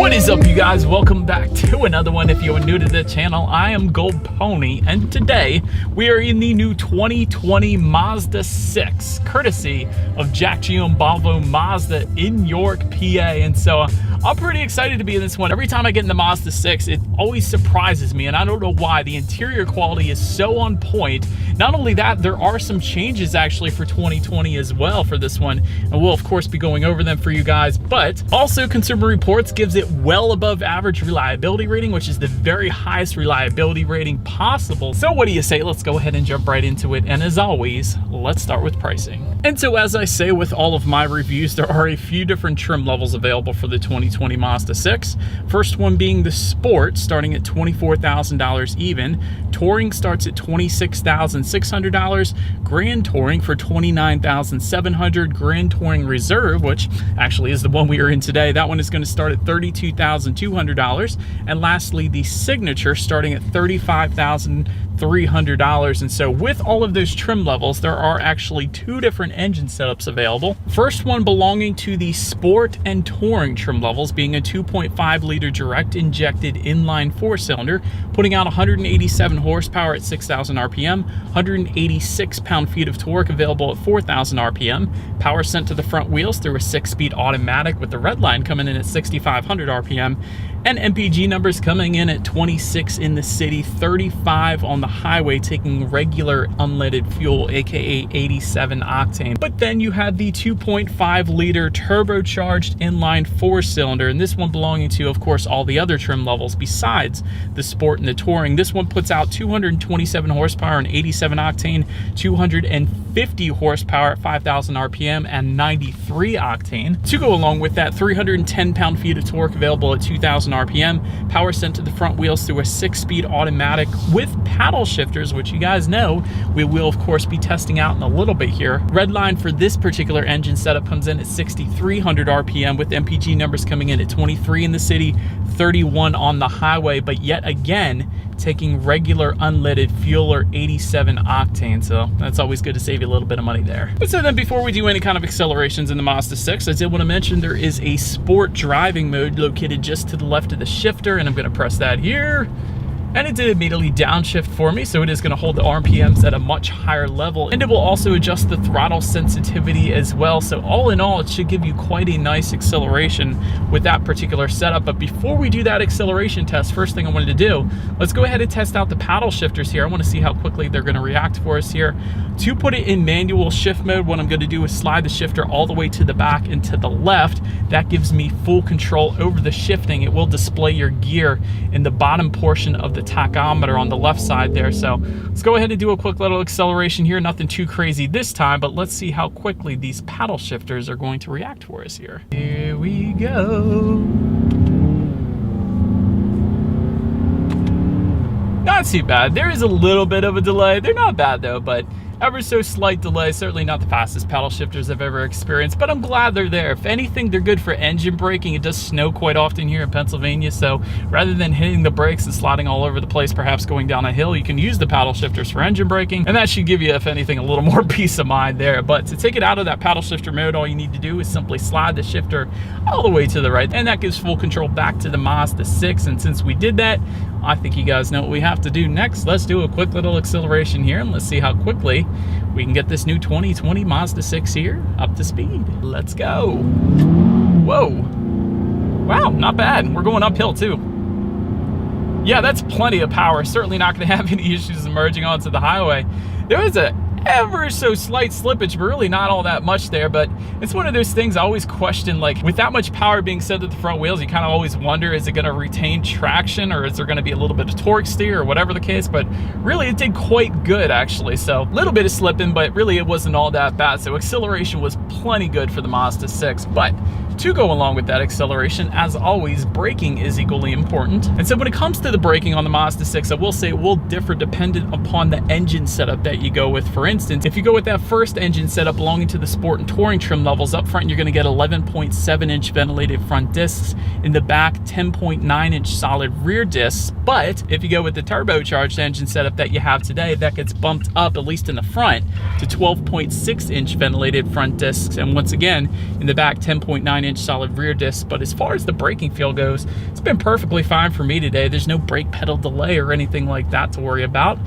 What is up, you guys? Welcome back to another one. If you're new to the channel, I am Gold Pony, and today we are in the new 2020 Mazda 6, courtesy of Jack Giambalvo Mazda in York, PA. And so I'm pretty excited to be in this one. Every time I get in the Mazda 6, it always surprises me, and I don't know why. The interior quality is so on point. Not only that, there are some changes actually for 2020 as well for this one, and we'll of course be going over them for you guys. But also, Consumer Reports gives it well above average reliability rating, which is the very highest reliability rating possible. So what do you say? Let's go ahead and jump right into it. And as always, let's start with pricing. And so as I say with all of my reviews, there are a few different trim levels available for the 2020 Mazda 6. First one being the Sport, starting at $24,000 even. Touring starts at $26,600. Grand Touring for $29,700. Grand Touring Reserve, which actually is the one we are in today, that one is going to start at $32,200. And lastly, the Signature, starting at $35,300. And so with all of those trim levels, there are actually two different engine setups available. First one belonging to the Sport and Touring trim levels, being a 2.5 liter direct injected inline four-cylinder, putting out 187 horsepower at 6,000 RPM, 186 pound-feet of torque available at 4,000 RPM, power sent to the front wheels through a 6-speed automatic with the red line coming in at 6,500 RPM, and MPG numbers coming in at 26 in the city, 35 on the highway, taking regular unleaded fuel, aka 87 octane. But then you have the 2.5 liter turbocharged inline four-cylinder, and this one belonging to, of course, all the other trim levels besides the Sport and the Touring. This one puts out 227 horsepower and 87 octane, 250 horsepower at 5,000 RPM, and 93 octane. To go along with that, 310 pound-feet of torque available at 2,000 RPM, power sent to the front wheels through a 6-speed automatic with paddle shifters, which you guys know we will of course be testing out in a little bit here. Red line for this particular engine setup comes in at 6,300 RPM, with MPG numbers coming in at 23 in the city, 31 on the highway, but yet again taking regular unleaded fuel or 87 octane, so that's always good to save you a little bit of money there. But so then, before we do any kind of accelerations in the Mazda 6, I did want to mention there is a sport driving mode located just to the left of the shifter, and I'm going to press that here. And it did immediately downshift for me, so it is going to hold the RPMs at a much higher level, and it will also adjust the throttle sensitivity as well. So all in all, it should give you quite a nice acceleration with that particular setup. But before we do that acceleration test, first thing I wanted to do, let's go ahead and test out the paddle shifters here. I want to see how quickly they're going to react for us here. To put it in manual shift mode, what I'm going to do is slide the shifter all the way to the back and to the left. That gives me full control over the shifting. It will display your gear in the bottom portion of the tachometer on the left side there. So let's go ahead and do a quick little acceleration here. Nothing too crazy this time, but let's see how quickly these paddle shifters are going to react for us here. Here we go. Not too bad. There is a little bit of a delay. They're not bad though, but ever so slight delay. Certainly not the fastest paddle shifters I've ever experienced, but I'm glad they're there. If anything, they're good for engine braking. It does snow quite often here in Pennsylvania, so rather than hitting the brakes and sliding all over the place, perhaps going down a hill, you can use the paddle shifters for engine braking, and that should give you, if anything, a little more peace of mind there. But to take it out of that paddle shifter mode, all you need to do is simply slide the shifter all the way to the right, and that gives full control back to the Mazda 6. And since we did that, I think you guys know what we have to do next. Let's do a quick little acceleration here, and let's see how quickly we can get this new 2020 Mazda 6 here up to speed. Let's go. Whoa. Wow, not bad. We're going uphill too. Yeah, that's plenty of power. Certainly not going to have any issues emerging onto the highway. There was a ever so slight slippage, but really not all that much there. But it's one of those things I always question, like with that much power being sent to the front wheels, you kind of always wonder, is it going to retain traction, or is there going to be a little bit of torque steer, or whatever the case? But really it did quite good actually. So a little bit of slipping, but really it wasn't all that bad. So acceleration was plenty good for the Mazda 6. But to go along with that acceleration, as always, braking is equally important. And so when it comes to the braking on the Mazda 6, I will say it will differ dependent upon the engine setup that you go with. For instance, if you go with that first engine setup belonging to the Sport and Touring trim levels, up front you're going to get 11.7-inch ventilated front discs. In the back, 10.9-inch solid rear discs. But if you go with the turbocharged engine setup that you have today, that gets bumped up, at least in the front, to 12.6-inch ventilated front discs. And once again, in the back, 10.9-inch solid rear discs. But as far as the braking feel goes, it's been perfectly fine for me today. There's no brake pedal delay or anything like that to worry about.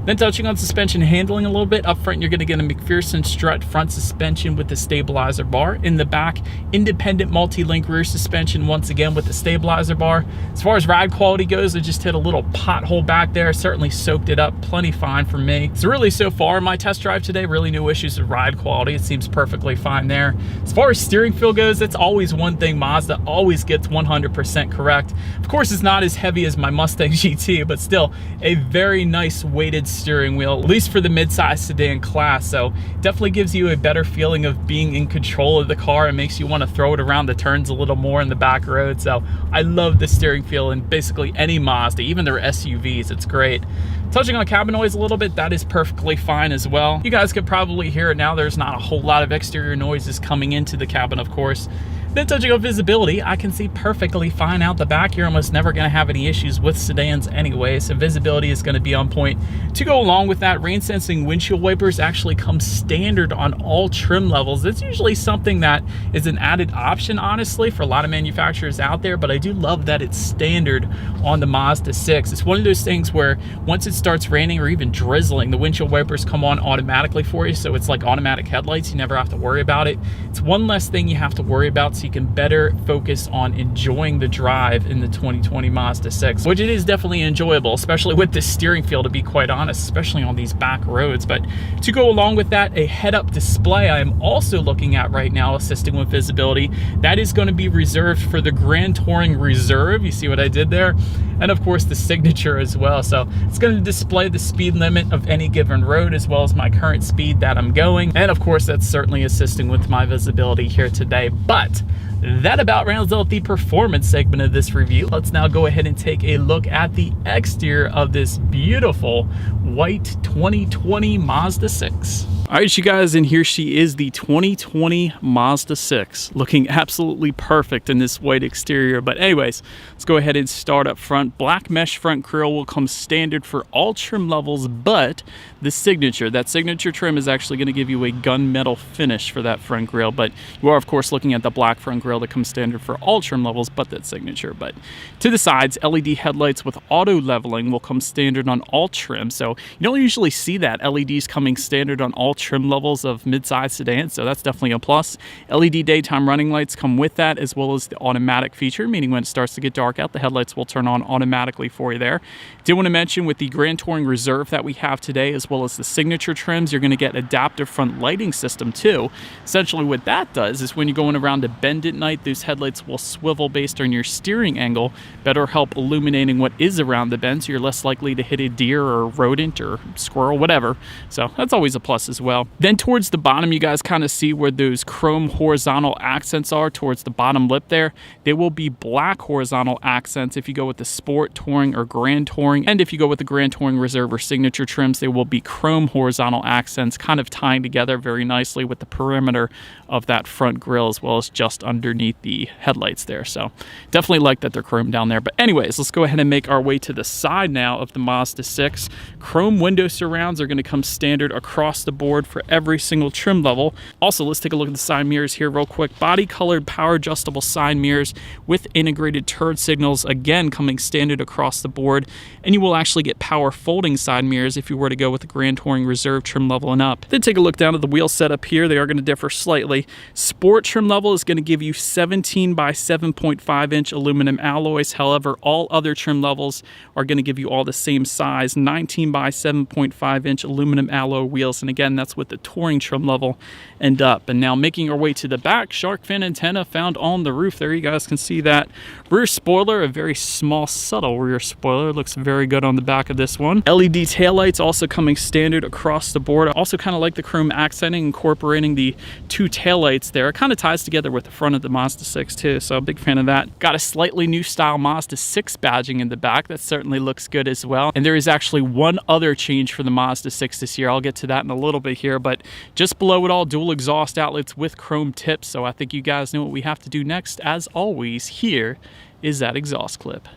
Then touching on suspension handling a little bit, up front you're going to get a McPherson strut front suspension with the stabilizer bar. In the back, independent multi-link rear suspension once again with the stabilizer bar. As far as ride quality goes, I just hit a little pothole back there, certainly soaked it up plenty fine for me. So really so far my test drive today, really no issues with ride quality. It seems perfectly fine there. As far as steering feel goes, that's always one thing Mazda always gets 100% correct. Of course, it's not as heavy as my Mustang GT, but still a very nice weighted steering wheel, at least for the mid-size sedan class. So definitely gives you a better feeling of being in control of the car and makes you want to throw it around the turns a little more in the back road. So I love the steering feel in basically any Mazda, even their SUVs. It's great. Touching on cabin noise a little bit, that is perfectly fine as well. You guys could probably hear it now. There's not a whole lot of exterior noises coming into the cabin, of course. Then touching on visibility, I can see perfectly fine out the back. You're almost never going to have any issues with sedans anyway, so visibility is going to be on point. To go along with that, rain sensing windshield wipers actually come standard on all trim levels. It's usually something that is an added option, honestly, for a lot of manufacturers out there, but I do love that it's standard on the Mazda 6. It's one of those things where once it starts raining or even drizzling, the windshield wipers come on automatically for you, so it's like automatic headlights. You never have to worry about it. It's one less thing you have to worry about, so you can better focus on enjoying the drive in the 2020 Mazda 6, which it is definitely enjoyable, especially with the steering feel, to be quite honest, especially on these back roads. But to go along with that, a head-up display I am also looking at right now, assisting with visibility. That is going to be reserved for the Grand Touring Reserve. You see what I did there? And of course the Signature as well. So it's going to display the speed limit of any given road as well as my current speed that I'm going. And of course that's certainly assisting with my visibility here today. But that about rounds out the performance segment of this review. Let's now go ahead and take a look at the exterior of this beautiful white 2020 Mazda 6. All right, you guys, and here she is, the 2020 Mazda 6, looking absolutely perfect in this white exterior. But anyways, let's go ahead and start up front. Black mesh front grille will come standard for all trim levels, but the Signature, that Signature trim is actually going to give you a gunmetal finish for that front grille. But you are, of course, looking at the black front grille that comes standard for all trim levels, but that Signature. But to the sides, LED headlights with auto leveling will come standard on all trim. So you don't usually see that, LEDs coming standard on all trim levels of mid-size sedans, so that's definitely a plus. LED daytime running lights come with that, as well as the automatic feature, meaning when it starts to get dark out, the headlights will turn on automatically for you there. Did want to mention with the Grand Touring Reserve that we have today, as well as the Signature trims, you're going to get adaptive front lighting system too. Essentially what that does is when you're going around a bend at night, those headlights will swivel based on your steering angle, better help illuminating what is around the bend, so you're less likely to hit a deer or a rodent or squirrel, whatever. So that's always a plus as well. Then towards the bottom, you guys kind of see where those chrome horizontal accents are towards the bottom lip there. They will be black horizontal accents if you go with the Sport Touring or Grand Touring. And if you go with the Grand Touring Reserve or Signature trims, they will be chrome horizontal accents, kind of tying together very nicely with the perimeter of that front grille, as well as just underneath the headlights there. So definitely like that they're chrome down there. But anyways, let's go ahead and make our way to the side now of the Mazda 6. Chrome window surrounds are going to come standard across the board for every single trim level. Also, let's take a look at the side mirrors here real quick. Body colored power adjustable side mirrors with integrated turn signals, again coming standard across the board. And you will actually get power folding side mirrors if you were to go with the Grand Touring Reserve trim level and up. Then take a look down at the wheel setup here. They are going to differ slightly. Sport trim level is going to give you 17 by 7.5 inch aluminum alloys. However, all other trim levels are going to give you all the same size, 19 by 7.5 inch aluminum alloy wheels. And again, that's with the Touring trim level and up. And now making our way to the back, shark fin antenna found on the roof there. You guys can see that. Rear spoiler, a very small, subtle rear spoiler. Looks very good on the back of this one. LED taillights also coming standard across the board. I also kind of like the chrome accenting, incorporating the two taillights there. It kind of ties together with the front of the Mazda 6 too, so a big fan of that. Got a slightly new style Mazda 6 badging in the back. That certainly looks good as well. And there is actually one other change for the Mazda 6 this year. I'll get to that in a little bit here, but just below it all, dual exhaust outlets with chrome tips. So I think you guys know what we have to do next. As always, here is that exhaust clip.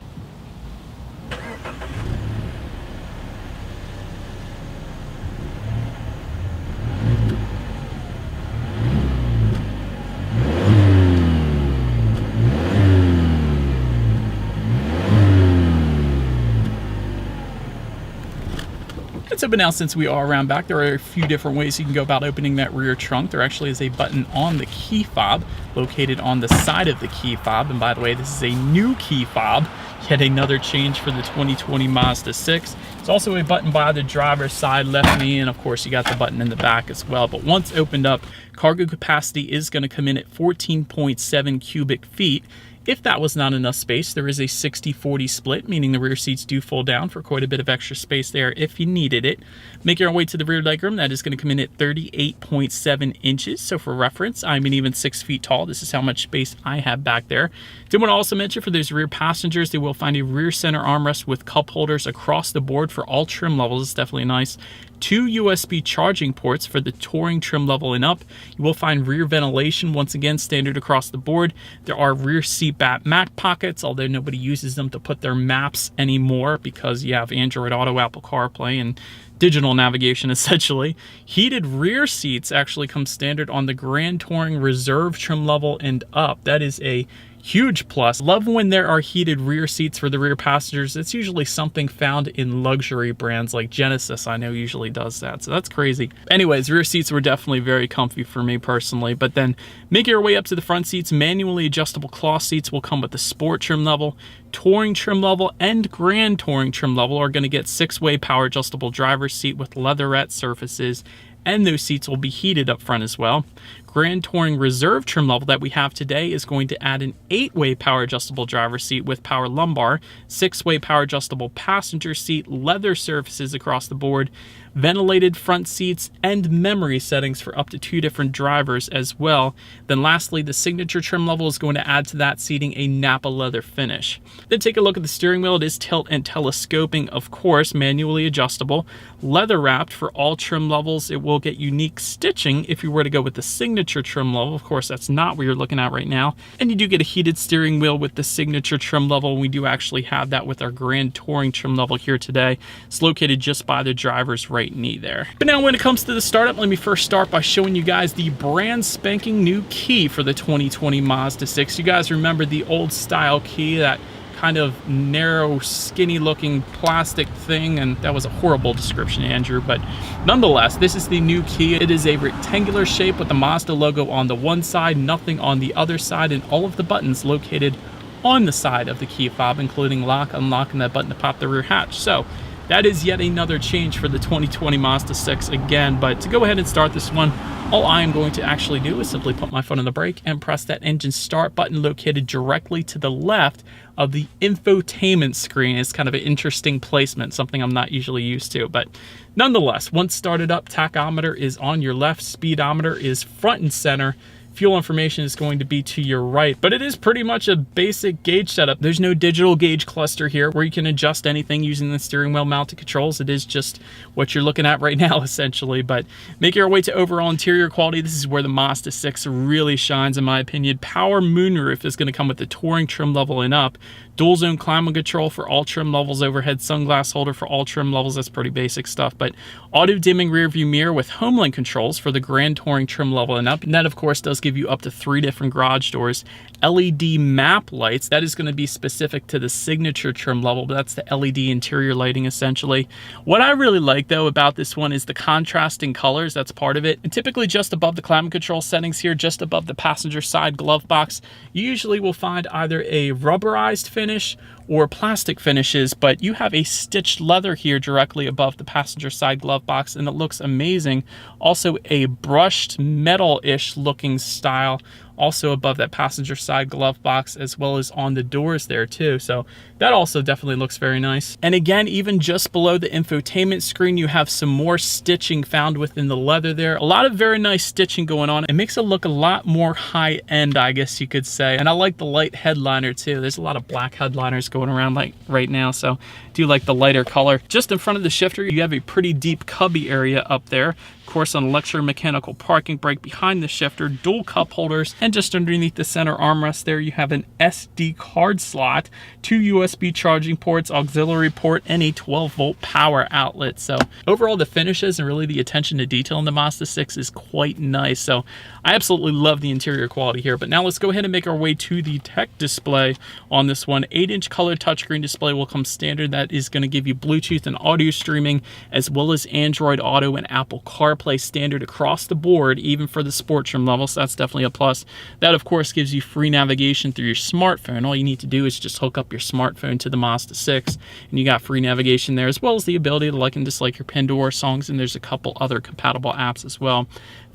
So, but now since we are around back, there are a few different ways you can go about opening that rear trunk. There actually is a button on the key fob located on the side of the key fob. And by the way, this is a new key fob, yet another change for the 2020 Mazda 6. It's also a button by the driver's side left knee, and of course you got the button in the back as well. But once opened up, cargo capacity is going to come in at 14.7 cubic feet. If that was not enough space, there is a 60-40 split, meaning the rear seats do fold down for quite a bit of extra space there if you needed it. Making our way to the rear legroom, that is going to come in at 38.7 inches. So for reference, I'm an even 6 feet tall. This is how much space I have back there. Did want to also mention for those rear passengers, they will find a rear center armrest with cup holders across the board for all trim levels. It's definitely nice. 2 USB charging ports for the touring trim level and up. You will find rear ventilation, once again, standard across the board. There are rear seat back map pockets, although nobody uses them to put their maps anymore because you have Android Auto, Apple CarPlay, and digital navigation essentially. Heated rear seats actually come standard on the Grand Touring Reserve trim level and up. That is a huge plus. Love when there are heated rear seats for the rear passengers. It's usually something found in luxury brands like Genesis, I know usually does that, so that's crazy. Anyways, rear seats were definitely very comfy for me personally. But then making your way up to the front seats, manually adjustable cloth seats will come with the sport trim level. Touring trim level and Grand Touring trim level are going to get 6-way power adjustable driver's seat with leatherette surfaces, and those seats will be heated up front as well. Grand Touring Reserve trim level that we have today is going to add an 8-way power adjustable driver's seat with power lumbar, 6-way power adjustable passenger seat, leather surfaces across the board, ventilated front seats, and memory settings for up to 2 different drivers as well. Then lastly, the signature trim level is going to add to that seating a Napa leather finish. Then take a look at the steering wheel. It is tilt and telescoping, of course, manually adjustable, leather wrapped for all trim levels. It will get unique stitching if you were to go with the signature trim level. Of course, that's not what you're looking at right now. And you do get a heated steering wheel with the signature trim level. We do actually have that with our Grand Touring trim level here today. It's located just by the driver's right knee there. But now when it comes to the startup, let me first start by showing you guys the brand spanking new key for the 2020 Mazda 6. You guys remember the old style key, that kind of narrow, skinny looking plastic thing, and that was a horrible description, Andrew, but nonetheless, this is the new key. It is a rectangular shape with the Mazda logo on the one side, nothing on the other side, and all of the buttons located on the side of the key fob, including lock, unlock, and that button to pop the rear hatch. So that is yet another change for the 2020 Mazda 6 again. But to go ahead and start this one, all I am going to actually do is simply put my foot on the brake and press that engine start button located directly to the left of the infotainment screen. It's kind of an interesting placement, something I'm not usually used to. But nonetheless, once started up, tachometer is on your left, speedometer is front and center. Fuel information is going to be to your right, but it is pretty much a basic gauge setup. There's no digital gauge cluster here where you can adjust anything using the steering wheel mounted controls. It is just what you're looking at right now, essentially. But making our way to overall interior quality, this is where the Mazda 6 really shines, in my opinion. Power moonroof is going to come with the touring trim level and up. Dual zone climate control for all trim levels, overhead sunglass holder for all trim levels. That's pretty basic stuff. But auto dimming rear view mirror with HomeLink controls for the Grand Touring trim level and up. And that, of course, does give you up to 3 different garage doors. LED map lights, that is going to be specific to the signature trim level, but that's the LED interior lighting essentially. What I really like though about this one is the contrasting colors. That's part of it. And typically just above the climate control settings here, just above the passenger side glove box, you usually will find either a rubberized finish or plastic finishes, but you have a stitched leather here directly above the passenger side glove box, and it looks amazing. Also a brushed metal-ish looking style also above that passenger side glove box, as well as on the doors there too. So that also definitely looks very nice. And again, even just below the infotainment screen, you have some more stitching found within the leather there. A lot of very nice stitching going on. It makes it look a lot more high end, I guess you could say. And I like the light headliner too. There's a lot of black headliners going around like right now, so I do like the lighter color. Just in front of the shifter, you have a pretty deep cubby area up there. Of course, an electromechanical parking brake behind the shifter, dual cup holders, and just underneath the center armrest there, you have an SD card slot, 2 USB charging ports, auxiliary port, and a 12-volt power outlet. So overall, the finishes and really the attention to detail in the Mazda 6 is quite nice. So I absolutely love the interior quality here. But now let's go ahead and make our way to the tech display on this one. 8-inch color touchscreen display will come standard. That is going to give you Bluetooth and audio streaming, as well as Android Auto and Apple CarPlay standard across the board, even for the sport trim level. So that's definitely a plus. That, of course, gives you free navigation through your smartphone. All you need to do is just hook up your smartphone to the Mazda 6, and you got free navigation there, as well as the ability to like and dislike your Pandora songs, and there's a couple other compatible apps as well.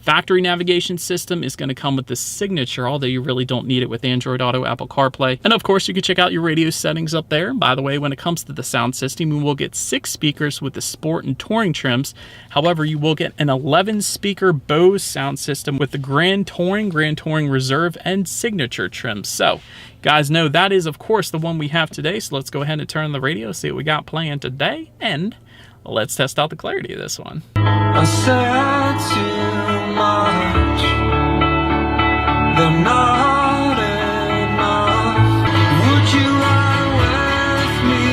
Factory navigation system is going to come with the Signature, although you really don't need it with Android Auto, Apple CarPlay. And of course, you can check out your radio settings up there. By the way, when it comes to the sound system, you will get 6 speakers with the Sport and Touring trims. However, you will get an 11-speaker Bose sound system with the Grand Touring Reserve, and Signature trims. So, you guys know that is, of course, the one we have today. So let's go ahead and turn on the radio, see what we got playing today, and let's test out the clarity of this one. I said too much, they're not enough. Would you ride with me?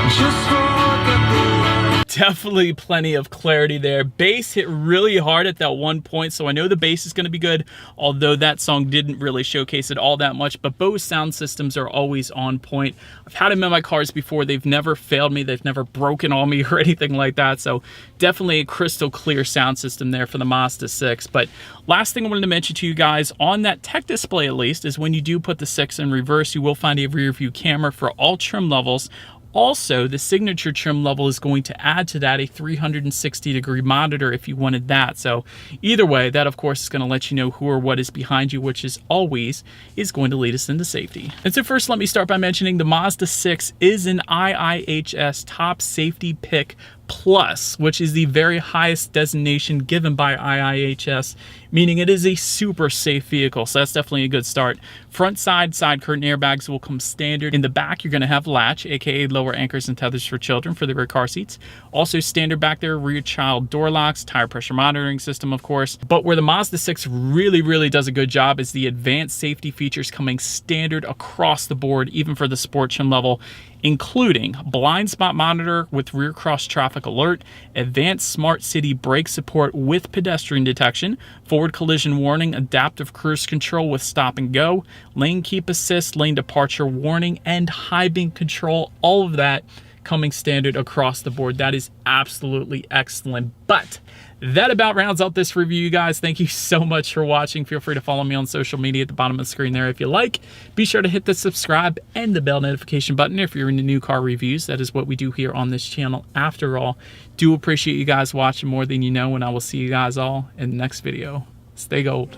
Just forget the Definitely plenty of clarity there. Bass hit really hard at that one point, so I know the bass is going to be good, although that song didn't really showcase it all that much. But Bose sound systems are always on point. I've had them in my cars before. They've never failed me. They've never broken on me or anything like that. So definitely a crystal clear sound system there for the Mazda 6. But last thing I wanted to mention to you guys, on that tech display at least, is when you do put the 6 in reverse, you will find a rear view camera for all trim levels. Also, the Signature trim level is going to add to that a 360-degree monitor if you wanted that. So either way, that of course is going to let you know who or what is behind you, which is always going to lead us into safety. And so first, let me start by mentioning the Mazda 6 is an IIHS Top Safety Pick Plus, which is the very highest designation given by IIHS, meaning it is a super safe vehicle. So that's definitely a good start. Front side curtain airbags will come standard. In the back, you're going to have latch, aka lower anchors and tethers for children for the rear car seats. Also standard back there, rear child door locks, tire pressure monitoring system, of course. But where the Mazda 6 really does a good job is the advanced safety features coming standard across the board, even for the sport trim level, including blind spot monitor with rear cross traffic alert, advanced smart city brake support with pedestrian detection, forward collision warning, adaptive cruise control with stop and go, lane keep assist, lane departure warning, and high beam control. All of that coming standard across the board. That is absolutely excellent. But that about rounds out this review, you guys. Thank you so much for watching. Feel free to follow me on social media at the bottom of the screen there if you like. Be sure to hit the subscribe and the bell notification button if you're into new car reviews. That is what we do here on this channel. After all, do appreciate you guys watching more than you know, and I will see you guys all in the next video. Stay gold.